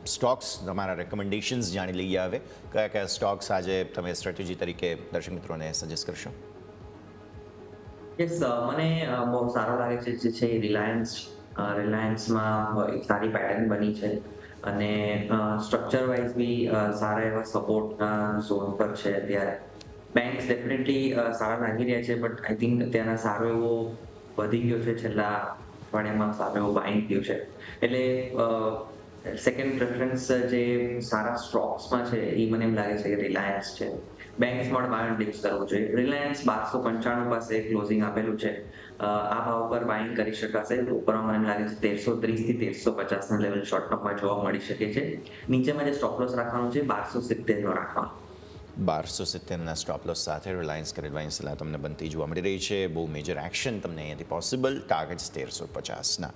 Stokes તમારા recommendations જાણી લઈએ. હવે કયા કયા સ્ટોક્સ આજે તમે સ્ટ્રેટેજી તરીકે દર્શક મિત્રોને સજેસ્ટ કરશો? યસ, મને બહુ સારો લાગે છે જે છે રિલાયન્સમાં એક સારી પેટર્ન બની છે અને સ્ટ્રક્ચર વાઇઝ બી સારા એવા સપોર્ટના ઝોન પર છે અત્યારે. બેંક્સ ડેફિનેટલી સારા લાગી રહ્યા છે, બટ આઈ થિંક ત્યાંના સારો એવો વધી ગયો છે છેલ્લા અઠવાડિયામાં, સારો એવો બાઇંગ થયું છે. એટલે સેકન્ડ પ્રેફરન્સ જે સારા સ્ટોક્સમાં છે એ મને એમ લાગે છે કે રિલાયન્સ છે. બેંક્સમાં બાય ડિપ્સ કરવું જોઈએ. રિલાયન્સ 1295 પાસે ક્લોઝિંગ આપેલું છે. આ ભાવ પર બાઇંગ કરી શકાશે. ઉપરમાં મને લાગે છે 1330 થી 1350 ના લેવલ શોર્ટ ટર્મમાં જોવા મળી શકે છે. નીચેમાં જે સ્ટોપ લોસ રાખવાનો છે 1270 નો રાખવાનો. 1270ના સ્ટોપ લોસ સાથે રિલાયન્સ ખરીદવાની સલાહ તમને બનતી જોવા મળી રહી છે. બહુ મેજર એક્શન તમને અહીંયાથી પોસિબલ. ટાર્ગેટ્સ 1350ના.